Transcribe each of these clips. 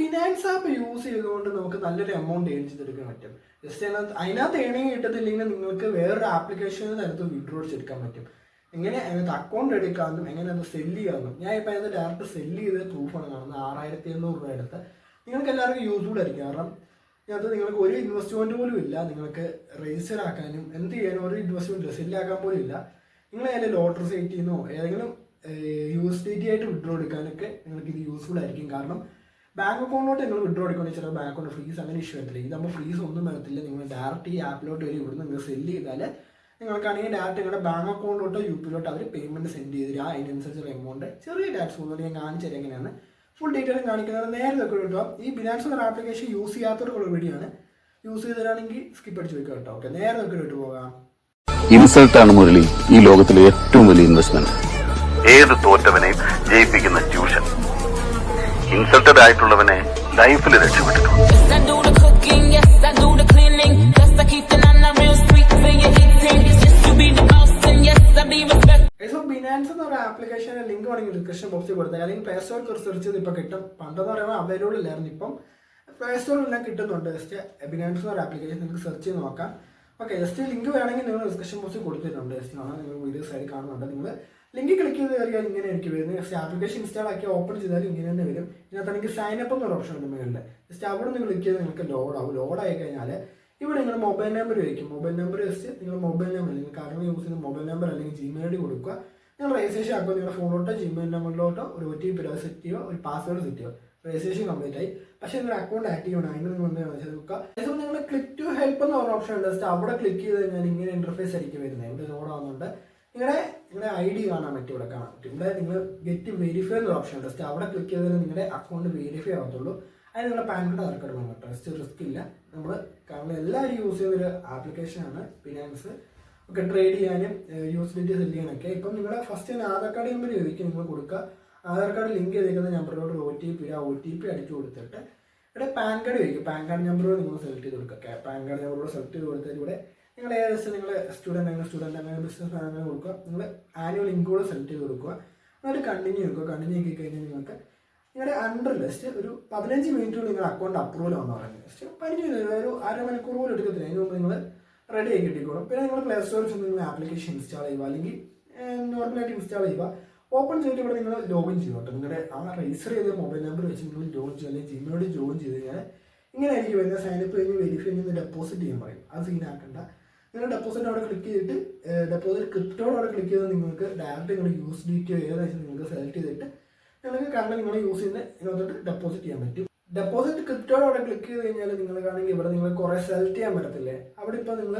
Binance app use ചെയ്തുകൊണ്ട് നമുക്ക് നല്ലൊരു എമൗണ്ട് ഏൺ ചെയ്തെടുക്കാൻ പറ്റും. ജസ്റ്റ് അതിനകത്ത് ഏണിങ് കിട്ടത്തില്ലെങ്കിൽ നിങ്ങൾക്ക് വേറൊരു ആപ്ലിക്കേഷനിൽ നിന്ന് അതിനകത്ത് വിഡ്രോ ചെയ്തെടുക്കാൻ പറ്റും. എങ്ങനെ അതിനകത്ത് അക്കൗണ്ട് എടുക്കാമെന്നും എങ്ങനെ അത് സെല്ല് ചെയ്യാമെന്നും ഞാൻ ഇപ്പോൾ അതിനകത്ത് ഡയറക്റ്റ് സെല്ല് ചെയ്ത പ്രൂഫാണ് കാണുന്നത്. 6700 രൂപ എടുത്ത് നിങ്ങൾക്ക് എല്ലാവർക്കും യൂസ്ഫുൾ ആയിരിക്കും. കാരണം ഇതിനകത്ത് നിങ്ങൾക്ക് ഒരു ഇൻവെസ്റ്റ്മെൻറ്റ് പോലും ഇല്ല. നിങ്ങൾക്ക് രജിസ്റ്റർ ആക്കാനും എന്ത് ചെയ്യാനും ഒരു ഇൻവെസ്റ്റ്മെൻറ്റ് സെല്ലാക്കാൻ പോലും ഇല്ല. നിങ്ങൾ അതിൻ്റെ ലോട്ടറി സൈറ്റിൽ നിന്നോ ഏതെങ്കിലും USDT ആയിട്ട് വിഡ്രോ എടുക്കാനൊക്കെ നിങ്ങൾക്ക് ഇത് യൂസ്ഫുൾ ആയിരിക്കും. കാരണം ബാങ്ക് അക്കൗണ്ടിലോട്ട് നിങ്ങൾ വിഡ്രോ എടുക്കുകയാണെങ്കിൽ ചില ബാങ്ക് അക്കൗണ്ട് ഫ്രീസ് അങ്ങനെ ഇഷ്യൂ വരത്തില്ല. ഇതാകുമ്പോൾ ഫ്രീസ് ഒന്നും വരത്തില്ല. നിങ്ങൾ ഡയറക്റ്റ് ഈ ആപ്പിലോട്ട് വരെ ഇവിടുന്ന് നിങ്ങൾ സെല്ല് ചെയ്താൽ നിങ്ങൾക്കാണെങ്കിൽ ഡയറക്റ്റ് നിങ്ങളുടെ ബാങ്ക് അക്കൗണ്ടിലോട്ടോ UPയിലോട്ടോ അവർ പേയ്മെൻറ്റ് സെൻഡ് ചെയ്ത് തരിക. അതിനനുസരിച്ചുള്ള എമൗണ്ട് ചെറിയ ടാക്സ് പോകുന്നത് ഞാൻ കാണിച്ചു തരാം എങ്ങനെയാണ് ഫുൾ ഡീറ്റെയിൽ കാണിക്കുന്നത്. നേരെ ഒക്കെ കിട്ടുക. ഈ ബിനാൻസ് ഒരു ആപ്ലിക്കേഷൻ യൂസ് ചെയ്യാത്തവർക്കുള്ള വീഡിയോയാണ്. യൂസ് ചെയ്തതാണെങ്കിൽ സ്കിപ്പ് അടിച്ച് വയ്ക്കുക കേട്ടോ. ഓക്കെ, നേരെ ഒക്കെ ഇട്ട് പോകാം. ഇൻസൾട്ടാണ് മുരളി ഈ ലോകത്തിലെ ഏറ്റവും വലിയ ഇൻവെസ്റ്റ്മെന്റ്. ഏത് തോറ്റവനെയും ജയിപ്പിക്കുന്ന ട്യൂഷൻ. ഇൻസൾട്ടഡ് ആയിട്ടുള്ളവനെ ലൈഫിൽ രക്ഷപ്പെട്ടിട്ടുണ്ട്. ബിനാൻസ് എന്ന ഒരു ആപ്ലിക്കേഷൻ ലിങ്ക് വേണമെങ്കിൽ ഡിസ്ക്രിപ്ഷൻ ബോക്സിൽ കൊടുത്താൽ അല്ലെങ്കിൽ പ്ലേ സ്റ്റോറിൽ സെർച്ച് ചെയ്ത് ഇപ്പോൾ കിട്ടും. പണ്ടെന്ന് പറയുമ്പോൾ അവൈലബിൾ ഇല്ലായിരുന്നു. ഇപ്പം പ്ലേ സ്റ്റോറിലെല്ലാം കിട്ടുന്നുണ്ട്. ജസ്റ്റ് ബിനാൻസ് എന്ന ഒരു ആപ്ലിക്കേഷൻ നിങ്ങൾക്ക് സെർച്ച് ചെയ്ത് നോക്കാം. ഓക്കെ, ജസ്റ്റ് ലിങ്ക് വേണമെങ്കിൽ നിങ്ങൾ ഡിസ്ക്രിപ്ഷൻ ബോക്സിൽ കൊടുത്തിട്ടുണ്ട്. ജസ്റ്റ് കാണാൻ നിങ്ങൾ വീഡിയോ സൈഡിൽ കാണുന്നുണ്ട്. നിങ്ങൾ ലിങ്ക് ക്ലിക്ക് ചെയ്ത് കയറിയാൽ ഇങ്ങനെ എനിക്ക് വരുന്നത്. ജസ്റ്റ് ആപ്ലിക്കേഷൻ ഇൻസ്റ്റാൾ ആക്കി ഓപ്പൺ ചെയ്താൽ ഇങ്ങനെ തന്നെ വരും. ഇതിനകത്താണെങ്കിൽ സൈനപ്പ് എന്നൊരു ഓപ്ഷൻ ഉണ്ട് മേളിൽ. ജസ്റ്റ് അവിടെ നിന്ന് ക്ലിക്ക് ചെയ്ത് നിങ്ങൾക്ക് ലോഡാവും. ലോഡായി കഴിഞ്ഞാൽ ഇവിടെ നിങ്ങൾ മൊബൈൽ നമ്പർ വയ്ക്കും. മൊബൈൽ നമ്പർ ജസ്റ്റ് നിങ്ങൾ മൊബൈൽ നമ്പർ നിങ്ങൾ കാരണം യൂസ് ചെയ്യുന്ന മൊബൈൽ നമ്പർ അല്ലെങ്കിൽ Gmail ID കൊടുക്കുക. നിങ്ങൾ രജിസ്ട്രേഷൻ ആക്കുക. നിങ്ങളുടെ ഫോണിലോട്ടോ Gmail നമ്പറിലോട്ടോ ഒരു OTP സെറ്റ് ചെയ്യുക, ഒരു പാസ്വേഡ് സെറ്റ് ചെയ്യുക. രജിസ്ട്രേഷൻ കംപ്ലീറ്റ് ആയി. പക്ഷേ നിങ്ങളുടെ അക്കൗണ്ട് ആക്റ്റീവ് ആണ്. അതിന് നിങ്ങൾ എന്താണെന്ന് വെച്ചാൽ നോക്കുക. അതേസമയം നിങ്ങൾ ക്ലിക്ക് ടു ഹെൽപ്പ് എന്ന ഒരു ഓപ്ഷൻ ഉണ്ട്. ജസ്റ്റ് അവിടെ ക്ലിക്ക് ചെയ്ത് കഴിഞ്ഞാൽ ഇങ്ങനെ ഇന്റർഫേസ് ആയിരിക്കും വരുന്നത്. ഇവിടെ ലോഡാവുന്നുണ്ട്. നിങ്ങളുടെ ID കാണാൻ പറ്റും. ഇവിടെ കാണാൻ പറ്റും. ഇവിടെ നിങ്ങൾ ഗെറ്റ് വെരിഫൈ എന്നൊരു ഓപ്ഷൻ ഉണ്ട്. ജസ്റ്റ് അവിടെ ക്ലിക്ക് ചെയ്താൽ നിങ്ങളുടെ അക്കൗണ്ട് വെരിഫൈ ആവത്തുള്ളൂ. അതിന് നിങ്ങളുടെ പാൻ കാർഡ് ആധാർ കാർഡ് വേണം കേട്ടോ. ജസ്റ്റ് റിസ്ക് ഇല്ല. നമ്മൾ കാരണം എല്ലാവരും യൂസ് ചെയ്യുന്നൊരു ആപ്ലിക്കേഷനാണ് ബിനാൻസ്. ഒക്കെ ട്രേഡ് ചെയ്യാനും USDT സെല് ചെയ്യാനൊക്കെ. ഇപ്പം നിങ്ങളുടെ ഫസ്റ്റ് തന്നെ ആധാർ കാർഡ് നമ്പർ ചോദിക്കും. നിങ്ങൾ കൊടുക്കുക. ആധാർ കാർഡ് ലിങ്ക് ചെയ്തിരിക്കുന്ന നമ്പറിലോട്ട് ഒരു OTP അടിച്ചു കൊടുത്തിട്ട് ഇവിടെ പാൻ കാർഡ് ചോദിക്കും. പാൻ കാർഡ് നമ്പറോട് നിങ്ങൾ സെലക്ട് ചെയ്ത് കൊടുക്കുക. പാൻ കാർഡ് നമ്പറോട് സെലക്ട് ചെയ്ത് കൊടുത്തിട്ട് ഇവിടെ നിങ്ങൾ ഏകദേശം നിങ്ങൾ സ്റ്റുഡൻറ്റ് അങ്ങനെ ബിസിനസ് അങ്ങനെ കൊടുക്കുക. നിങ്ങൾ ആനുവൽ ഇൻകം സെലക്ട് ചെയ്ത് കൊടുക്കുക. എന്നിട്ട് കണ്ടിന്യൂ കൊടുക്കുക. കണ്ടിന്യൂ ആക്കി കഴിഞ്ഞാൽ നിങ്ങൾക്ക് നിങ്ങളുടെ അണ്ടർ ജസ്റ്റ് ഒരു 15 മിനിറ്റ് നിങ്ങൾ അക്കൗണ്ട് അപ്രൂവൽ വന്നു പറയുന്നത്. ജസ്റ്റ് 15 മിനിറ്റ് ഒരു അരമണിക്കൂർ പോലും എടുക്കത്തില്ല. അതിന് മുമ്പ് നിങ്ങൾ റെഡി ആക്കി കിട്ടിക്കോളും. പിന്നെ നിങ്ങൾ പ്ലേ സ്റ്റോറിൽ ചെന്ന് നിങ്ങൾ ആപ്ലിക്കേഷൻ ഇൻസ്റ്റാൾ ചെയ്യുക, അല്ലെങ്കിൽ നോർമലായിട്ട് ഇൻസ്റ്റാൾ ചെയ്യുക. ഓപ്പൺ ചെയ്തിട്ട് ഇവിടെ നിങ്ങൾ ലോഗിൻ ചെയ്യുക കേട്ടോ. നിങ്ങളുടെ ആ രജിസ്റ്റർ ചെയ്ത മൊബൈൽ നമ്പർ വെച്ച് നിങ്ങൾ ജോയിൻ ചെയ്യുക, അല്ലെങ്കിൽ Gmail ജോയിൻ ചെയ്ത് കഴിഞ്ഞാൽ ഇങ്ങനെ ആയിരിക്കും വരുന്നത്. സൈനപ്പ് കഴിഞ്ഞ് വെരിഫൈ ചെയ്ത് ഡെപ്പോസിറ്റ് ചെയ്യാൻ പറയും. അത് സീനാക്കണ്ട. നിങ്ങൾ ഡെപ്പോസിറ്റ് അവിടെ ക്ലിക്ക് ചെയ്തിട്ട് ഡെപ്പോസിറ്റ് ക്രിപ്റ്റോട് അവിടെ ക്ലിക്ക് ചെയ്ത് നിങ്ങൾക്ക് ഡയറക്റ്റ് നിങ്ങൾ USDT ഏകദേശം നിങ്ങൾക്ക് സെലക്ട് ചെയ്തിട്ട് നിങ്ങൾക്ക് കാരണം നിങ്ങൾ യൂസ് ചെയ്യുന്ന ഇതിനകത്തോട്ട് ഡെപ്പോസിറ്റ് ചെയ്യാൻ പറ്റും. ഡെപ്പോസിറ്റ് ക്രിപ്റ്റോട് അവിടെ ക്ലിക്ക് ചെയ്ത് കഴിഞ്ഞാൽ നിങ്ങൾക്കാണെങ്കിൽ ഇവിടെ നിങ്ങൾ കുറേ സെലക്ട് ചെയ്യാൻ പറ്റത്തില്ലേ. അവിടെ ഇപ്പോൾ നിങ്ങൾ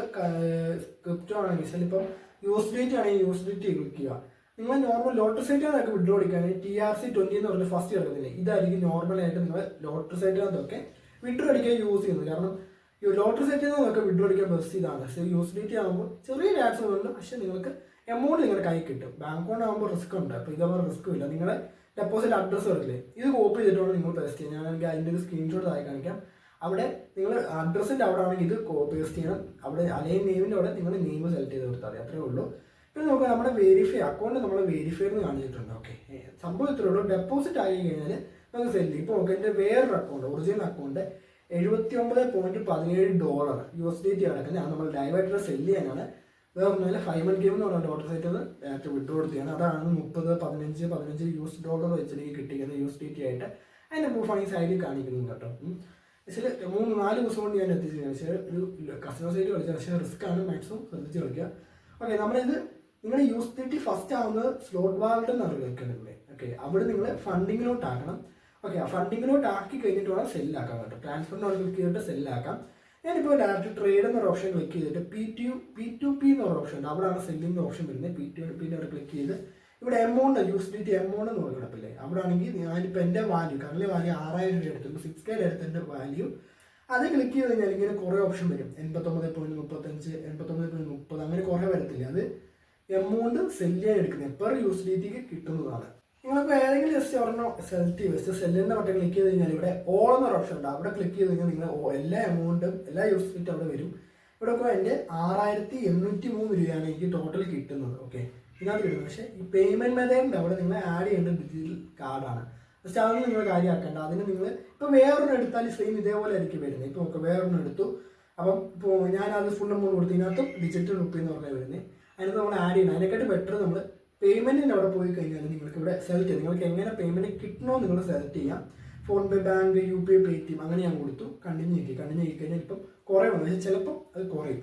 ക്രിപ്റ്റോ ആണെങ്കിൽ ചിലപ്പം USDT ആണെങ്കിൽ USDT ക്ലിക്ക് ചെയ്യുക. നിങ്ങൾ നോർമൽ ലോട്ടറി സൈറ്റിനകത്തൊക്കെ വിഡ്രോ അടിക്കുകയാണെങ്കിൽ TRC20 എന്ന് പറഞ്ഞ ഫസ്റ്റ് കിടക്കുന്നില്ലേ, ഇതായിരിക്കും നോർമലായിട്ട് നിങ്ങൾ ലോട്ടറി സൈറ്റിനകത്തൊക്കെ വിഡ്രോ അടിക്കാൻ യൂസ് ചെയ്യുന്നത്. കാരണം ഈ ലോട്ടറി സൈറ്റിൽ നിന്നൊക്കെ വിഡ്രോ അടിക്കാൻ ബെസ്റ്റ് ഇതാണ്. പക്ഷേ USDT ആകുമ്പോൾ ചെറിയ ടാക്സ് ഒന്നുമില്ല. പക്ഷേ നിങ്ങൾക്ക് എമൗണ്ട് നിങ്ങളുടെ കൈ കിട്ടും. ബാങ്ക് അക്കൗണ്ട് ആകുമ്പോൾ റിസ്ക് ഉണ്ട്. അപ്പോൾ ഇതേപോലെ റിസ്ക്കും ഇല്ല. നിങ്ങളുടെ ഡെപ്പോസിറ്റ് അഡ്രസ്സ് വരില്ലേ, ഇത് കോപ്പി ചെയ്തിട്ടാണ് നിങ്ങൾ പേസ്റ്റ് ചെയ്യുക. ഞാനെങ്കിൽ അതിൻ്റെ ഒരു സ്ക്രീൻഷോട്ട് ആയി കാണിക്കാം. അവിടെ നിങ്ങൾ അഡ്രസ്സിൻ്റെ അവിടെ ആണെങ്കിൽ ഇത് പേസ്റ്റ് ചെയ്യണം. അവിടെ അലൈൻ നെയിമിൻ്റെ അവിടെ നിങ്ങൾ നെയിം സെലക്ട് ചെയ്ത് കൊടുത്താൽ മതി. അത്രേ ഉള്ളൂ. പിന്നെ നമുക്ക് നമ്മുടെ വെരിഫൈ അക്കൗണ്ട് നമ്മൾ വെരിഫൈ എന്ന് കാണിച്ചിട്ടുണ്ട്. ഓക്കെ, സംഭവം ഇത്രേ ഉള്ളൂ. ഡെപ്പോസിറ്റ് ആയി കഴിഞ്ഞാൽ നമുക്ക് സെല് ചെയ്യും. ഇപ്പോൾ ഓക്കെ, എൻ്റെ വേറൊരു അക്കൗണ്ട് ഒറിജിനൽ അക്കൗണ്ട് $79.17 USDT കിടക്കുന്നത്. അത് നമ്മൾ ലൈവായിട്ട് സെല് ചെയ്യാനാണ്. വേറെ ഒന്നുമില്ല, 5 ഗെയിം എന്ന് പറഞ്ഞ ലോട്ടറി സൈറ്റിൽ നിന്ന് ഡയറക്റ്റ് വിഡ്രോ എടുക്കുകയാണ്. അതാണ് $15 വെച്ച് എനിക്ക് കിട്ടിയിരിക്കുന്നത് USDT ആയിട്ട്. അതിൻ്റെ പ്രൂഫാണ് ഈ സൈഡിൽ കാണിക്കുന്നത് കേട്ടോ. പക്ഷേ 3-4 ദിവസം കൊണ്ട് ഞാൻ എത്തിച്ചു. പക്ഷേ ഒരു കസ്റ്റമർ സൈറ്റ് കളിച്ചാൽ പക്ഷേ റിസ്ക് ആണ്. മാക്സിമം ശ്രദ്ധിച്ച് കളിക്കുക. ഓക്കെ, നമ്മളിത് നിങ്ങൾ USDT ഫസ്റ്റ് ആവുന്നത് സ്ലോട്ട് വാലറ്റ് എന്നാണ് വെക്കുന്നത്. ഓക്കെ, അവിടെ നിങ്ങൾ ഫണ്ടിങ്ങിലോട്ട് ആക്കണം. ഓക്കെ, ആ ഫണ്ടിങ്ങിലോട്ട് ആക്കി കഴിഞ്ഞിട്ട് വേണം സെല്ലാക്കാം കേട്ടോ. ട്രാൻസ്ഫറിനോട് ക്ലിക്ക് ചെയ്തിട്ട് സെല്ലാക്കാം. ഞാനിപ്പോൾ ഡയറക്റ്റ് ട്രേഡ് എന്നൊരു ഓപ്ഷൻ ക്ലിക്ക് ചെയ്തിട്ട് P2P എന്നൊരു ഓപ്ഷൻ ഉണ്ട്. അവിടെയാണ് സെല്ലിംഗ് ഓപ്ഷൻ വരുന്നത്. P2P അവിടെ ക്ലിക്ക് ചെയ്ത് ഇവിടെ എമൗണ്ട് USDT എമൗണ്ട് എന്ന് പറയുന്നതല്ലേ, അവിടെ ആണെങ്കിൽ ഞാനിപ്പോൾ എൻ്റെ വാല്യൂ കറൻറ്റ് വാല്യൂ 6000 രൂപ എടുത്തു. 6K എടുത്തതിൻ്റെ വാല്യൂ അത് ക്ലിക്ക് ചെയ്ത് കഴിഞ്ഞാൽ ഇങ്ങനെ കുറേ ഓപ്ഷൻ വരും. 89.35, 89.30 അങ്ങനെ കുറേ വരത്തില്ല. അത് എമൗണ്ട് സെല് ചെയ്യാൻ എടുക്കുന്നത് പെർ USDTക്ക് കിട്ടുന്നതാണ്. നിങ്ങളിപ്പോൾ ഏതെങ്കിലും ജസ്റ്റ് ഒരെണ്ണം സെലക്ട് ചെയ്യും. ജസ്റ്റ് സെല്ലിൻ്റെ ബട്ടൺ ക്ലിക്ക് ചെയ്ത് കഴിഞ്ഞാൽ ഇവിടെ ഓൾ എന്നൊരു ഓപ്ഷൻ ഉണ്ട്. അവിടെ ക്ലിക്ക് ചെയ്ത് കഴിഞ്ഞാൽ നിങ്ങൾ എല്ലാ എമൗണ്ടും എല്ലാ USDT അവിടെ വരും. ഇവിടെ ഇപ്പോൾ എൻ്റെ 6803 രൂപയാണ് എനിക്ക് ടോട്ടൽ കിട്ടുന്നത്. ഓക്കെ, ഇതിനകത്ത് കിട്ടുന്നത്. പക്ഷേ ഈ പേയ്മെൻറ്റ് മെത്തേഡിൻ്റെ അവിടെ നിങ്ങൾ ആഡ് ചെയ്യേണ്ട ഡിജിറ്റൽ കാർഡാണ്. ജസ്റ്റ് അതൊന്നും നിങ്ങൾ കാര്യമാക്കേണ്ട. അതിന് നിങ്ങൾ ഇപ്പോൾ വേറൊരെണ്ണം എടുത്താൽ സെയിം ഇതേപോലെ ആയിരിക്കും വരുന്നത്. ഇപ്പോൾ നമുക്ക് വേറൊരെണ്ണം എടുത്തു, അപ്പം ഇപ്പോൾ ഞാനത് ഫുൾ എമൗണ്ട് കൊടുത്തു, ഇതിനകത്തും ഡിജിറ്റൽ റുപ്പി എന്ന് പറഞ്ഞാൽ വരുന്നത്. അതിനകത്ത് നമ്മൾ ആഡ് ചെയ്യണം. അതിനെക്കാട്ട് ബെറ്റർ നമ്മൾ പേയ്മെൻറ്റിന് അവിടെ പോയി കഴിഞ്ഞാൽ നിങ്ങൾക്ക് ഇവിടെ സെലക്ട് ചെയ്യാം. നിങ്ങൾക്ക് എങ്ങനെ പേയ്മെൻറ്റ് കിട്ടണോ നിങ്ങൾ സെലക്ട് ചെയ്യാം. ഫോൺ പേ, ബാങ്ക്, UPI, പേടിഎം അങ്ങനെ ഞാൻ കൊടുത്തു. കണ്ടിന്യൂ ആക്കി കഴിഞ്ഞാൽ ഇപ്പം കുറേ വന്നു, പക്ഷേ ചിലപ്പം അത് കുറയും.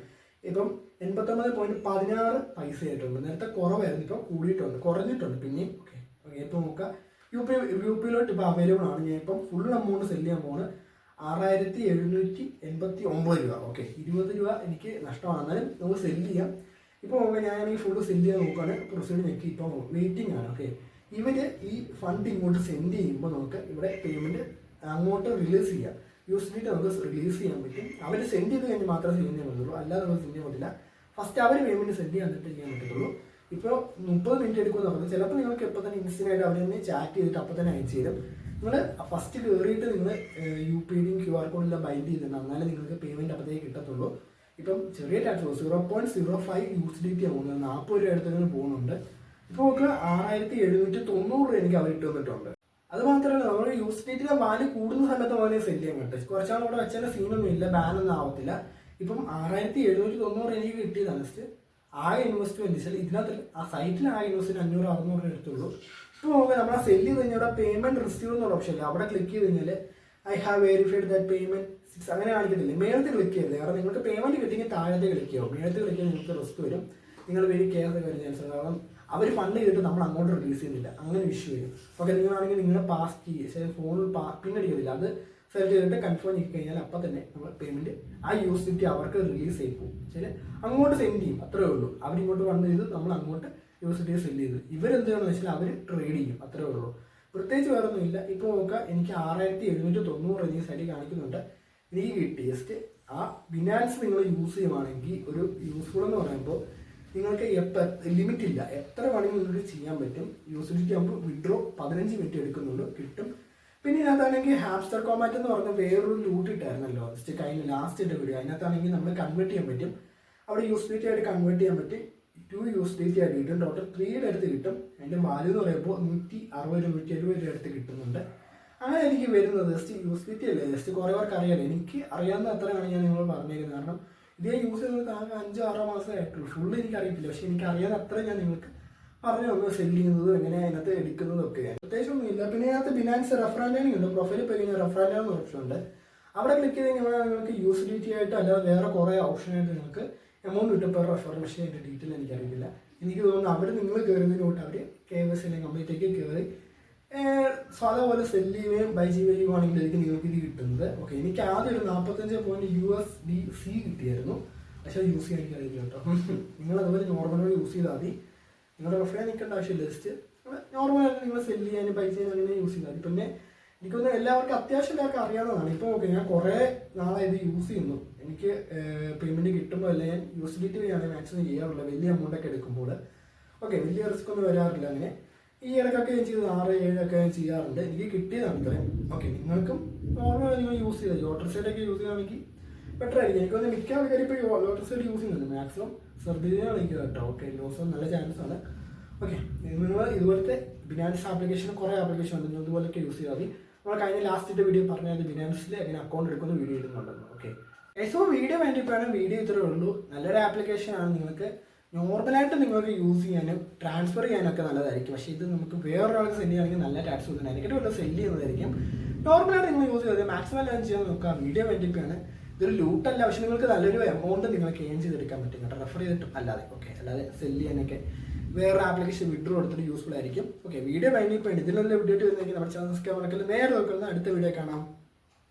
ഇപ്പം 89.16 പൈസ ആയിട്ടുണ്ട്. നേരത്തെ കുറവായിരുന്നു, ഇപ്പം കൂടിയിട്ടുണ്ട്, കുറഞ്ഞിട്ടുണ്ട് പിന്നെയും. ഓക്കെ ഇപ്പോൾ നോക്കുക, UPIയിലോട്ട് ഇപ്പോൾ അവൈലബിൾ ആണ്. ഞാൻ ഇപ്പം ഫുൾ എമൗണ്ട് സെല് ചെയ്യാൻ പോകുന്നത് 6789 രൂപ. ഓക്കെ 20 രൂപ എനിക്ക് നഷ്ടമാണ്, എന്നാലും നമുക്ക് സെല് ചെയ്യാം. ഇപ്പോൾ നോക്കാം, ഞാൻ ഈ ഫുള്ള് സെല് ചെയ്യാൻ നോക്കുകയാണ്. പ്രൊസീഡ് ഞെക്കി ഇപ്പോൾ വെയിറ്റിംഗ് ആണ്. ഓക്കെ ഇവർ ഈ ഫണ്ട് ഇങ്ങോട്ട് സെൻഡ് ചെയ്യുമ്പോൾ നമുക്ക് ഇവിടെ പേയ്മെൻറ്റ് അങ്ങോട്ട് റിലീസ് ചെയ്യാം. USDT നമുക്ക് റിലീസ് ചെയ്യാൻ പറ്റും. അവർ സെൻഡ് ചെയ്ത് കഴിഞ്ഞാൽ മാത്രമേ സെൻഡ് ചെയ്യാൻ പറ്റുള്ളൂ, അല്ലാതെ നമുക്ക് സെൻഡ് ചെയ്യാൻ പറ്റില്ല. ഫസ്റ്റ് അവർ പേയ്മെൻറ്റ് സെൻഡ് ചെയ്യാൻ ചെയ്യാൻ പറ്റത്തുള്ളൂ. ഇപ്പോൾ 30 മിനിറ്റ് എടുക്കുമെന്ന് പറഞ്ഞാൽ ചിലപ്പോൾ നിങ്ങൾക്ക് എപ്പോൾ തന്നെ ഇൻസ്റ്റൻ്റായിട്ട് അവർ തന്നെ ചാറ്റ് ചെയ്തിട്ട് അപ്പോൾ തന്നെ അയച്ചു തരും. നിങ്ങൾ ഫസ്റ്റ് കയറിയിട്ട് നിങ്ങൾ UPIയുടെയും QR കോഡെല്ലാം ബൈൻഡ് ചെയ്തിട്ടുണ്ട്, എന്നാലേ നിങ്ങൾക്ക് പേയ്മെൻറ്റ് അപ്പോഴത്തേക്ക് കിട്ടത്തുള്ളൂ. ഇപ്പം ചെറിയ ടാക്സ് 0.05 USDT ആവുന്നത് 40 രൂപ അടുത്ത് പോകുന്നുണ്ട്. ഇപ്പോൾ നമുക്ക് 6790 എനിക്ക് അവർ ഇട്ട് വന്നിട്ടുണ്ട്. അത് മാത്രമല്ല, നമ്മൾ USDTയുടെ വാല്യൂ കൂടുന്ന സമയത്ത് പോലെ സെല് ചെയ്യാൻ പറ്റും. കുറച്ചാൾ അവിടെ വെച്ചാൽ സീനൊന്നും ഇല്ല, ബാനൊന്നും ആവത്തില്ല. ഇപ്പം 6790 എനിക്ക് കിട്ടിയതാണ്. ജസ്റ്റ് ആകെ ഇൻവെസ്റ്റ്മെന്റ് വെച്ചാൽ ഇതിനകത്ത് ആ സൈറ്റിൽ ആകെ ഇൻവെസ്റ്റ്മെന്റ് 500-600 എടുത്തുള്ളൂ. ഇപ്പോൾ നോക്കുക, നമ്മൾ ആ സെല് ചെയ്ത് കഴിഞ്ഞാൽ അവിടെ പേയ്മെന്റ് റിസീവ് എന്നുള്ള ഓപ്ഷൻ ഇല്ല. അവിടെ ക്ലിക്ക് ചെയ്ത് കഴിഞ്ഞാൽ I have verified that payment 6 അങ്ങനെ കാണിക്കത്തില്ല. മേളത്തിൽ ക്ലിക്ക് ചെയ്യരുത്, കാരണം നിങ്ങൾക്ക് പേയ്മെന്റ് കിട്ടിയെങ്കിൽ താഴത്തെ ക്ലിക്ക് ചെയ്യും. മേളത്തിൽ ക്ലിക്ക് ചെയ്യാൻ നിങ്ങൾക്ക് റിസ്ക് വരും, നിങ്ങൾ വെരി കെയർ വരും ചാൻസ്. കാരണം അവർ ഫണ്ട് ചെയ്തിട്ട് നമ്മൾ അങ്ങോട്ട് റിലീസ് ചെയ്യുന്നില്ല, അങ്ങനെ ഇഷ്യൂ വരും. ഓക്കെ നിങ്ങളാണെങ്കിൽ നിങ്ങളുടെ പാസ് കീ ഫോണിൽ പിന്നടിക്കത്തില്ല, അത് സെലക്ട് ചെയ്തിട്ട് കൺഫേം ചെയ്ത് കഴിഞ്ഞാൽ അപ്പം തന്നെ നമ്മൾ പേയ്മെൻറ്റ് ആ USDT അവർക്ക് റിലീസ് ചെയ്ത് പോകും. ശരി, അങ്ങോട്ട് സെൻഡ് ചെയ്യും, അത്രേ ഉള്ളൂ. അവരിങ്ങോട്ട് ഫണ്ട് ചെയ്ത് നമ്മൾ അങ്ങോട്ട് USDT സെൻഡ് ചെയ്ത് ഇവരെന്താണെന്ന് വെച്ചാൽ അവർ ട്രേഡ് ചെയ്യും, അത്രേ ഉള്ളൂ. പ്രത്യേകിച്ച് വേറെ ഒന്നുമില്ല. ഇപ്പോൾ നോക്കുക, എനിക്ക് 6790 എനിക്ക് സൈഡിൽ കാണിക്കുന്നുണ്ട്. എനിക്ക് കിട്ടി. ജസ്റ്റ് ആ ബിനാൻസ് നിങ്ങൾ യൂസ് ചെയ്യുവാണെങ്കിൽ ഒരു യൂസ്ഫുൾ എന്ന് പറയുമ്പോൾ നിങ്ങൾക്ക് ലിമിറ്റ് ഇല്ല, എത്ര വേണമെങ്കിൽ നിങ്ങൾക്ക് ചെയ്യാൻ പറ്റും. USDT ആകുമ്പോൾ വിഡ്രോ 15 മിനിറ്റ് എടുക്കുന്നുള്ളൂ, കിട്ടും. പിന്നെ ഇതിനകത്താണെങ്കിൽ ഹാംസ്റ്റർ കോമാറ്റ് എന്ന് പറഞ്ഞ വേറൊരു ലൂട്ട് ഇട്ടായിരുന്നല്ലോ ജസ്റ്റ് കഴിഞ്ഞ ലാസ്റ്റ് ഇട്ട വീഡിയോ. അതിനകത്താണെങ്കിൽ നമ്മൾ കൺവേർട്ട് ചെയ്യാൻ പറ്റും. അവിടെ USDT ആയിട്ട് കൺവേർട്ട് ചെയ്യാൻ പറ്റും. 2 USDT ആയിട്ട് കിട്ടും, ടോട്ടൽ 3യുടെ അടുത്ത് കിട്ടും. അതിൻ്റെ വാല്യൂ എന്ന് പറയുമ്പോൾ 160-170 രൂപ അടുത്ത് കിട്ടുന്നുണ്ട്. അങ്ങനെ എനിക്ക് വരുന്നത് ജസ്റ്റ് USDT അല്ലേ, ജസ്റ്റ് കുറേ പേർക്ക് അറിയാലോ. എനിക്ക് അറിയാവുന്ന അത്രയാണ് ഞാൻ നിങ്ങൾ പറഞ്ഞിരിക്കുന്നത്. കാരണം ഇതേ യൂസ് ചെയ്യുന്നത് ആകെ 5-6 മാസമേ ആയിട്ടുള്ളൂ. ഫുള്ള് എനിക്കറിയത്തില്ല, പക്ഷെ എനിക്ക് അറിയാൻ അത്ര ഞാൻ നിങ്ങൾക്ക് പറഞ്ഞു തന്നു. സെല് ചെയ്യുന്നതും എങ്ങനെ അതിനകത്ത് എടുക്കുന്നതും ഒക്കെ പ്രത്യേകിച്ച് ഒന്നുമില്ല. പിന്നെ അതിനകത്ത് ബിനാൻസ് റെഫറൻഡിങ് ഉണ്ട്. പ്രൊഫൈലിൽ പോയി കഴിഞ്ഞാൽ റെഫറൻഡ് എന്ന ഓപ്ഷൻ ഉണ്ട്. അവിടെ ക്ലിക്ക് ചെയ്ത് കഴിഞ്ഞാൽ നിങ്ങൾക്ക് USDT ആയിട്ട് അല്ലാതെ വേറെ കുറേ ഓപ്ഷനായിട്ട് നിങ്ങൾക്ക് എമൗണ്ട് കിട്ടും പെർ റെഫർ. പക്ഷേ അതിൻ്റെ ഡീറ്റെയിൽ എനിക്കറിയില്ല. എനിക്ക് തോന്നുന്നു അവർ നിങ്ങൾ കയറുന്നതിന് തൊട്ട് അവർ KYC കംപ്ലീറ്റേക്ക് കയറി സാധാ പോലെ സെല് ചെയ്യുകയും ബൈ ചെയ്യുകയാണെങ്കിലായിരിക്കും നിങ്ങൾക്ക് ഇത് കിട്ടുന്നത്. ഓക്കെ എനിക്ക് ആദ്യം ഒരു 45 USDC കിട്ടിയായിരുന്നു, പക്ഷെ അത് യൂസ് ചെയ്യാൻ എനിക്കറിയില്ല കേട്ടോ. നിങ്ങൾ അതുപോലെ നോർമലായി യൂസ് ചെയ്താൽ മതി, നിങ്ങളുടെ റെഫറൻസ് നിൽക്കേണ്ട ആവശ്യമില്ല. ജസ്റ്റ് നോർമലായിട്ട് നിങ്ങൾ സെല് ചെയ്യാനും ബൈ ചെയ്യാനും അങ്ങനെ യൂസ് ചെയ്താൽ മതി. പിന്നെ എനിക്കൊന്ന് എല്ലാവർക്കും അത്യാവശ്യം എല്ലാവർക്കും അറിയാവുന്നതാണ്. ഇപ്പോൾ ഓക്കെ ഞാൻ കുറേ നാളെ ഇത് യൂസ് ചെയ്യുന്നു. എനിക്ക് പേയ്മെൻറ്റ് കിട്ടുമ്പോൾ അല്ല ഞാൻ USDT വഴിയാണ് മാക്സിമം ചെയ്യാറുള്ളത്, വലിയ എമൗണ്ടൊക്കെ എടുക്കുമ്പോൾ. ഓക്കെ വലിയ റിസ്ക് ഒന്നും വരാറില്ല. അങ്ങനെ ഈ ഇടയ്ക്കൊക്കെ ഞാൻ ചെയ്ത് 6-7 ഞാൻ ചെയ്യാറുണ്ട്. എനിക്ക് കിട്ടിയതാണ് ഇത്രയും. ഓക്കെ നിങ്ങൾക്കും നോർമൽ നിങ്ങൾ യൂസ് ചെയ്താൽ ലോട്ടറി സൈഡൊക്കെ യൂസ് ചെയ്യുകയാണെങ്കിൽ ബെറ്റർ ആയിരിക്കും. എനിക്കൊന്ന് മിക്ക ആൾക്കാർ ഇപ്പോൾ ലോട്ടറി സൈഡ് യൂസ് ചെയ്യുന്നുണ്ട്. മാക്സിമം ശ്രദ്ധിച്ചാണ് എനിക്ക് കേട്ടോ. ഓക്കെ ലോസ് നല്ല ചാൻസ് ആണ്. ഓക്കെ നിങ്ങൾ ഇതുപോലത്തെ ബിനാൻസ് ആപ്ലിക്കേഷൻ കുറേ ആപ്ലിക്കേഷൻ ഉണ്ട്, നിങ്ങൾ ഇതുപോലൊക്കെ യൂസ് ചെയ്താൽ മതി. നമ്മൾ കഴിഞ്ഞ ലാസ്റ്റ് വീഡിയോ പറഞ്ഞാൽ ബിനാൻസിൽ എങ്ങനെ അക്കൗണ്ട് എടുക്കുന്ന വീഡിയോ ഇടുന്നുണ്ടെന്ന്. ഓക്കെ സോ വീഡിയോ വേണ്ടിയിട്ടാണ്. വീഡിയോ ഇത്രയേ ഉള്ളൂ. നല്ലൊരു ആപ്ലിക്കേഷനാണ്. നിങ്ങൾക്ക് നോർമലായിട്ട് നിങ്ങൾക്ക് യൂസ് ചെയ്യാനും ട്രാൻസ്ഫർ ചെയ്യാനൊക്കെ നല്ലതായിരിക്കും. പക്ഷേ ഇത് നമുക്ക് വേറൊരാൾക്ക് സെൻഡ് ചെയ്യുകയാണെങ്കിൽ നല്ല ടാക്സ് കൊടുക്കുന്നത് എനിക്ക് വല്ല സെൻഡ് ചെയ്യുന്നതായിരിക്കും. നോർമലായിട്ട് നിങ്ങൾ യൂസ് ചെയ്തത് മാക്സിമം ലാൻ ചെയ്യാൻ നോക്കുക. വീഡിയോ വേണ്ടിയിട്ടാണ്. ഇതൊരു ലൂട്ടല്ല, പക്ഷെ നിങ്ങൾക്ക് നല്ലൊരു എമൗണ്ട് നിങ്ങൾക്ക് ഏൺ ചെയ്തെടുക്കാൻ പറ്റും കേട്ടോ, റെഫർ ചെയ്തിട്ടും അല്ലാതെ. ഓക്കെ അല്ലാതെ സെല് ചെയ്യാനൊക്കെ വേറെ ആപ്ലിക്കേഷൻ വിഡ്രോ എടുത്തിട്ട് യൂസ്ഫുൾ ആയിരിക്കും. ഓക്കെ വീഡിയോ വേണ്ടിയിപ്പോൾ ഇതിനുള്ള വീഡിയോ വരുന്നെങ്കിൽ നമ്മുടെ ചാനൽ സബ്സ്ക്രൈബ് ആണെങ്കിൽ നേരെ നോക്കുന്ന അടുത്ത വീഡിയോ കാണാം.